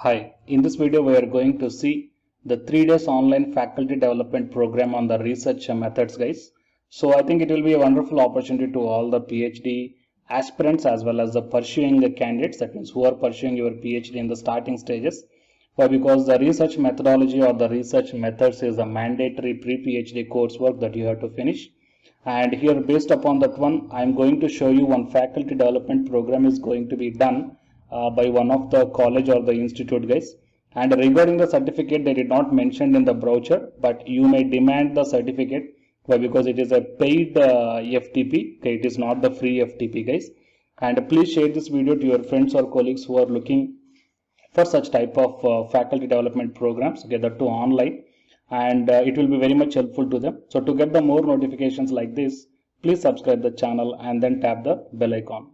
Hi, in this video we are going to see the 3 days online faculty development program on the research methods guys. So I think it will be a wonderful opportunity to all the PhD aspirants as well as the pursuing the candidates, that means who are pursuing your PhD in the starting stages. Why? Because the research methodology or the research methods is a mandatory pre-PhD coursework that you have to finish. And here based upon that one, I am going to show you one faculty development program is going to be done by one of the college or the institute guys. And regarding the certificate, they did not mention in the brochure, but you may demand the certificate. Why? Because it is a paid FTP. Okay, it is not the free FTP guys. And please share this video to your friends or colleagues who are looking for such type of faculty development programs, okay, that too online, and it will be very much helpful to them. So to get the more notifications like this, please subscribe the channel and then tap the bell icon.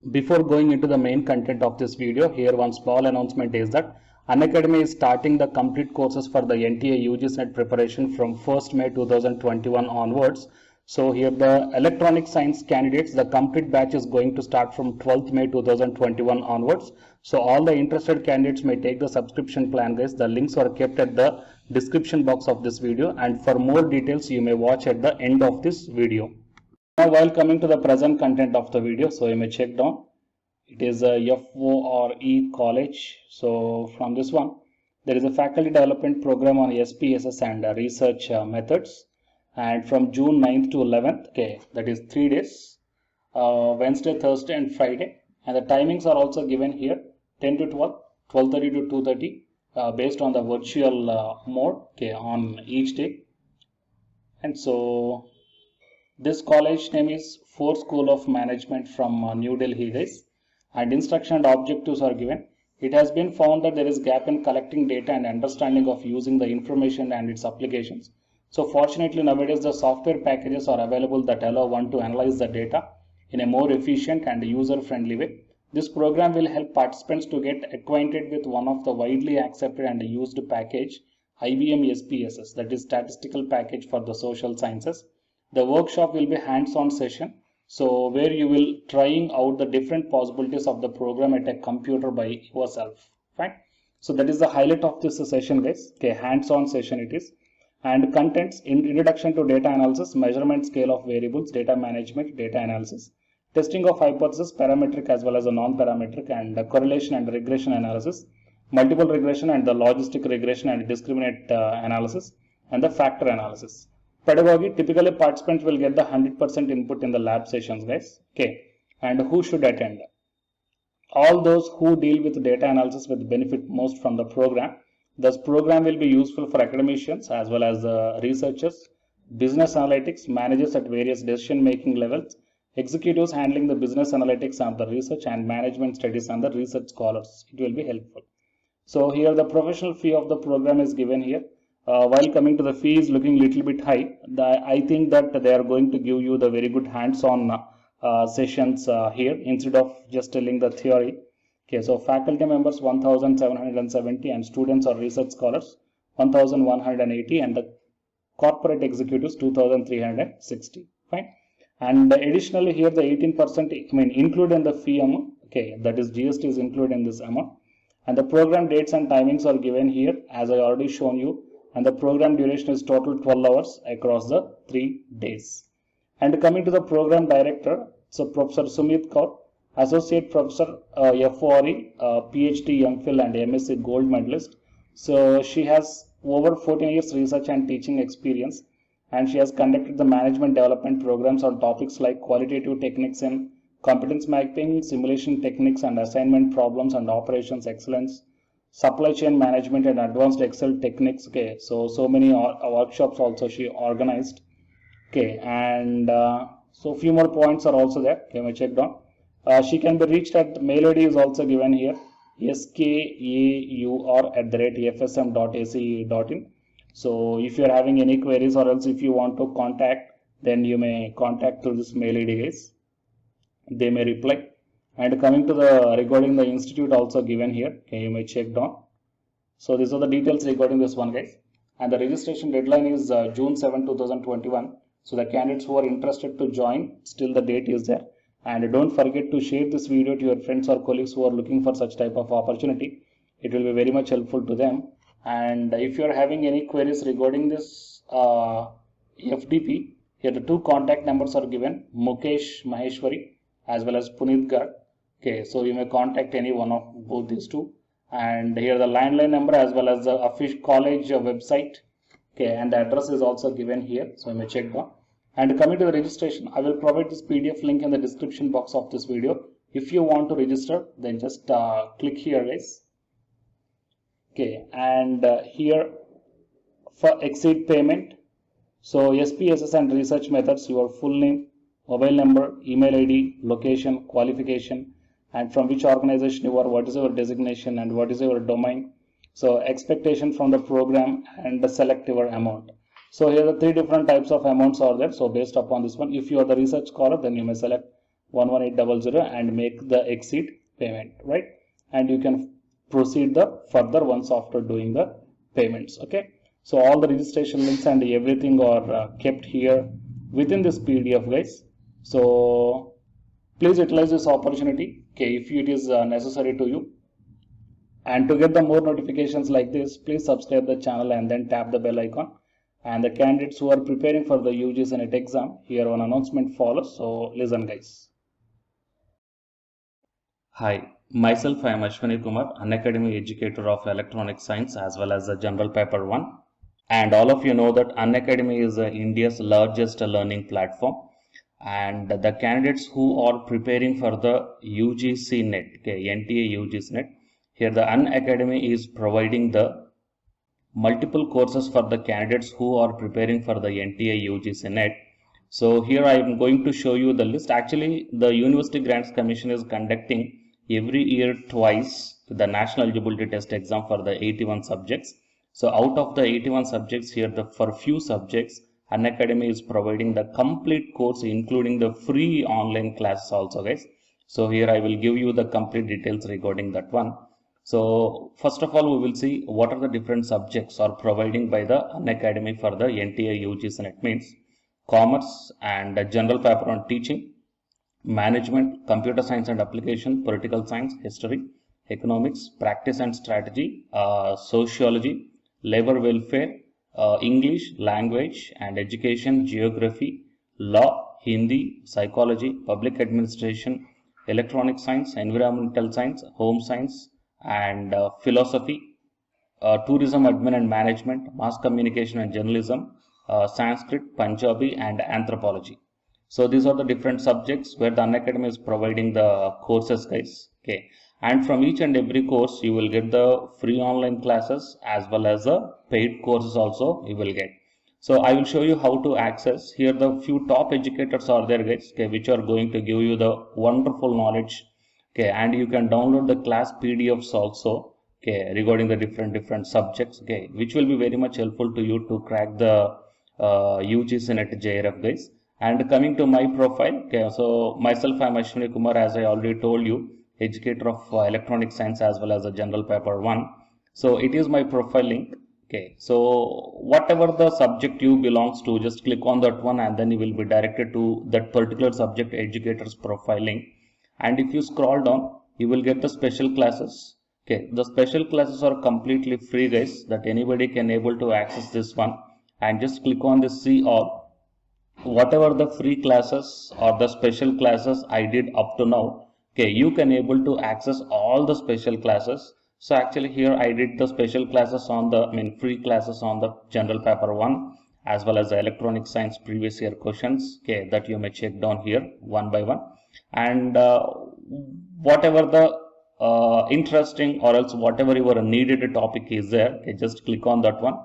Before going into the main content of this video, here one small announcement is that Unacademy is starting the complete courses for the NTA UGC NET preparation from 1st May 2021 onwards. So here the electronic science candidates, the complete batch is going to start from 12th May 2021 onwards. So all the interested candidates may take the subscription plan guys. The links are kept at the description box of this video, and for more details you may watch at the end of this video. Now while coming to the present content of the video, so you may check down. It is a FORE college. So from this one, there is a faculty development program on SPSS and research methods. And from June 9th to 11th, okay, that is 3 days, Wednesday, Thursday and Friday. And the timings are also given here, 10 to 12, 12:30 to 2:30, based on the virtual mode, okay, on each day. And so this college name is FORE School of Management from New Delhi guys, and instruction and objectives are given. It has been found that there is gap in collecting data and understanding of using the information and its applications. So fortunately nowadays the software packages are available that allow one to analyze the data in a more efficient and user-friendly way. This program will help participants to get acquainted with one of the widely accepted and used package, IBM SPSS, that is statistical package for the social sciences. The workshop will be hands-on session, so where you will trying out the different possibilities of the program at a computer by yourself. Fine. So that is the highlight of this session guys. Okay, hands-on session it is. And contents: introduction to data analysis, measurement scale of variables, data management, data analysis, testing of hypothesis, parametric as well as a non-parametric, and correlation and regression analysis, multiple regression and the logistic regression and discriminant analysis, and the factor analysis. Pedagogy: typically participants will get the 100% input in the lab sessions guys. Okay, and who should attend? All those who deal with data analysis will benefit most from the program. This program will be useful for academicians as well as researchers, business analytics, managers at various decision making levels, executives handling the business analytics and the research, and management studies and the research scholars. It will be helpful. So here the professional fee of the program is given here. While coming to the fee is looking little bit high, I think that they are going to give you the very good hands-on sessions here instead of just telling the theory. Okay, so faculty members 1,770 and students or research scholars 1,180, and the corporate executives 2,360. Fine. And additionally here the 18%, I mean, included in the fee amount. Okay, that is GST is included in this amount. And the program dates and timings are given here as I already shown you. And the program duration is total 12 hours across the 3 days. And coming to the program director, so Professor Sumit Kaur, Associate Professor FORE, PhD, MPhil and MSc Gold Medalist. So she has over 14 years research and teaching experience, and she has conducted the management development programs on topics like qualitative techniques in competence mapping, simulation techniques and assignment problems and operations excellence, supply chain management and advanced Excel techniques. Okay, so many workshops also she organized. Okay, and so few more points are also there. Okay, we check down. She can be reached at mail ID is also given here, skaur@fsm.ac.in. So if you are having any queries or else if you want to contact, then you may contact through this mail ID guys. They may reply. And coming to the regarding the institute also given here. Okay, you may check down. So these are the details regarding this one guys. And the registration deadline is June 7, 2021. So the candidates who are interested to join, still the date is there. And don't forget to share this video to your friends or colleagues who are looking for such type of opportunity. it will be very much helpful to them. And if you are having any queries regarding this FDP, here the two contact numbers are given, Mukesh Maheshwari as well as Puneet Garg. Okay, so you may contact any one of both these two. And here the landline number as well as the official college website. Okay, and the address is also given here, so you may check that. And coming to the registration, I will provide this PDF link in the description box of this video. If you want to register, then just click here, guys. Okay, and here for exceed payment, so SPSS and research methods, your full name, mobile number, email ID, location, qualification, and from which organization you are, what is your designation and what is your domain. So expectation from the program and the select your amount. So here the three different types of amounts are there. So based upon this one, if you are the research scholar, then you may select 11800 and make the exceed payment, right? And you can proceed the further ones after doing the payments. Okay, so all the registration links and everything are kept here within this PDF, guys. So please utilize this opportunity, okay, if it is necessary to you. And to get the more notifications like this, please subscribe the channel and then tap the bell icon. And the candidates who are preparing for the UGC NET exam, here one announcement follows, so listen, guys. Hi, myself I am Ashwani Kumar, Unacademy educator of Electronic Science as well as the General Paper 1. And all of you know that Unacademy is India's largest learning platform. And the candidates who are preparing for the UGC NET, okay, NTA UGC NET, here the Unacademy is providing the multiple courses for the candidates who are preparing for the NTA UGC NET. So here I am going to show you the list. Actually, the University Grants Commission is conducting every year twice the National Eligibility Test exam for the 81 subjects. So out of the 81 subjects here, for few subjects, Unacademy is providing the complete course including the free online classes also, guys. So here I will give you the complete details regarding that one. So first of all, we will see what are the different subjects are providing by the Unacademy for the NTA UGC NET. Means commerce and general paper on teaching, management, computer science and application, political science, history, economics, practice and strategy, sociology, labor welfare, English, language and education, geography, law, Hindi, psychology, public administration, electronic science, environmental science, home science and philosophy, tourism admin and management, mass communication and journalism, Sanskrit, Punjabi and anthropology. So these are the different subjects where the Unacademy is providing the courses, guys. Okay, and from each and every course you will get the free online classes as well as the paid courses also you will get. So I will show you how to access. Here the few top educators are there, guys, okay, which are going to give you the wonderful knowledge. Okay, and you can download the class PDFs also, okay, regarding the different subjects, okay, which will be very much helpful to you to crack the UGC NET JRF, guys. And coming to my profile, okay, so myself I am Ashwani Kumar, as I already told you, educator of electronic science as well as a general paper 1. So it is my profile link. Okay, so whatever the subject you belongs to, just click on that one and then you will be directed to that particular subject educator's profile link. And if you scroll down, you will get the special classes. Okay, the special classes are completely free, guys, that anybody can able to access this one. And just click on this see all. Whatever the free classes or the special classes I did up to now, okay, you can able to access all the special classes. So actually here I did the special classes on the, free classes on the general paper 1 as well as the electronic science previous year questions, okay, that you may check down here one by one. And whatever the interesting or else whatever your needed topic is there, okay, just click on that one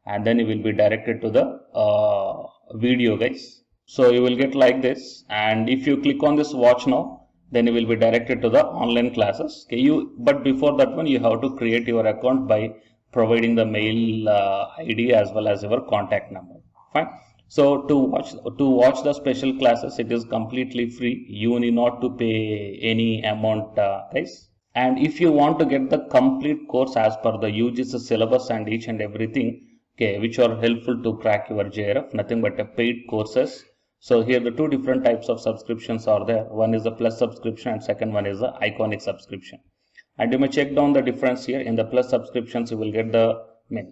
and then you will be directed to the video, guys. So you will get like this, and if you click on this watch now, then you will be directed to the online classes. Okay, but before that one you have to create your account by providing the mail ID as well as your contact number. Fine. So to watch the special classes, it is completely free. You need not to pay any amount, guys. And if you want to get the complete course as per the UGC syllabus and each and everything, okay, which are helpful to crack your JRF, nothing but a paid courses. So here the two different types of subscriptions are there. One is the plus subscription and second one is the iconic subscription. And you may check down the difference here. In the plus subscriptions, you will get the,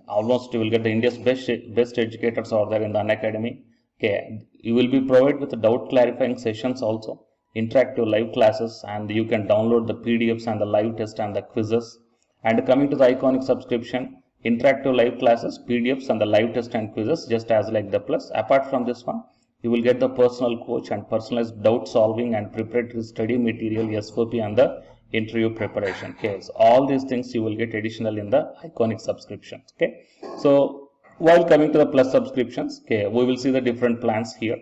almost you will get the India's best educators are there in the Unacademy. Okay, you will be provided with doubt clarifying sessions also, interactive live classes, and you can download the PDFs and the live test and the quizzes. And coming to the Iconic subscription, interactive live classes, PDFs and the live test and quizzes, just as like the plus. Apart from this one, you will get the personal coach and personalized doubt solving and preparatory study material, SOP, and the interview preparation. Okay, so all these things you will get additional in the Iconic subscriptions. Okay, so while coming to the plus subscriptions, okay, we will see the different plans here.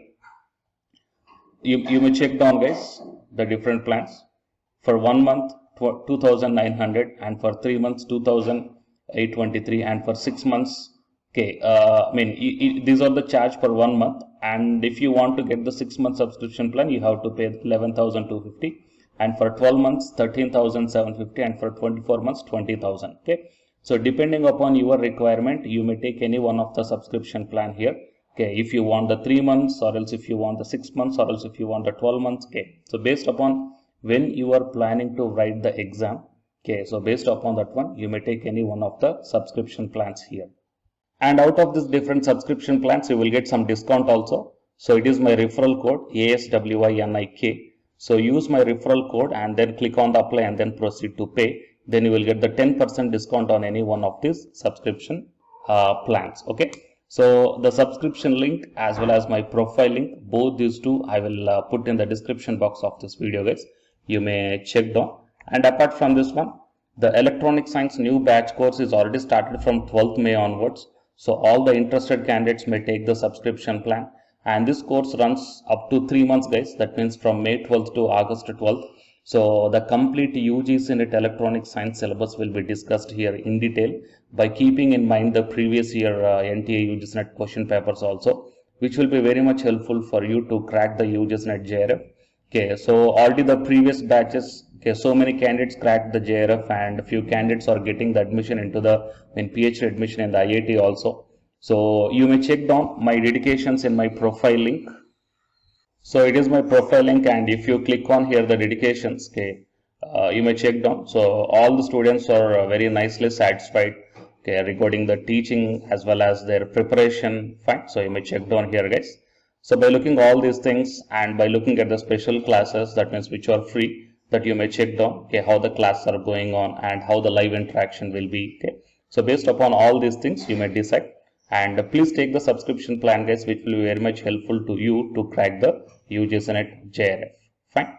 You may check down, guys, the different plans. For 1 month 2,900, and for 3 months 2,823, and for 6 months, okay, these are the charge for 1 month. And if you want to get the 6-month subscription plan, you have to pay 11,250, and for 12 months 13,750, and for 24 months 20,000. Okay, so depending upon your requirement, you may take any one of the subscription plan here. Okay, if you want the 3 months, or else if you want the 6 months, or else if you want the 12 months. Okay, so based upon when you are planning to write the exam, okay, so based upon that one, you may take any one of the subscription plans here. And out of these different subscription plans, you will get some discount also. So it is my referral code ASWINIK. So use my referral code and then click on the apply and then proceed to pay. Then you will get the 10% discount on any one of these subscription plans. Okay. So the subscription link as well as my profile link, both these two I will put in the description box of this video, guys. You may check down. And apart from this one, the electronic science new batch course is already started from 12th May onwards. So all the interested candidates may take the subscription plan, and this course runs up to 3 months, guys. That means from May 12th to August 12th. So the complete UGC NET electronic science syllabus will be discussed here in detail, by keeping in mind the previous year NTA UGC NET question papers also, which will be very much helpful for you to crack the UGC NET JRF. Okay, so already the previous batches, okay, so many candidates cracked the JRF, and a few candidates are getting the admission into the PhD admission in the IIT also. So you may check down my dedications in my profile link. So it is my profile link, and if you click on here the dedications, okay, you may check down. So all the students are very nicely satisfied, okay, regarding the teaching as well as their preparation. Fine. So you may check down here, guys. So by looking all these things and by looking at the special classes, that means which are free, that you may check down, okay, how the classes are going on and how the live interaction will be. Okay, so based upon all these things, you may decide. And please take the subscription plan, guys, which will be very much helpful to you to crack the UGC NET JRF. Fine.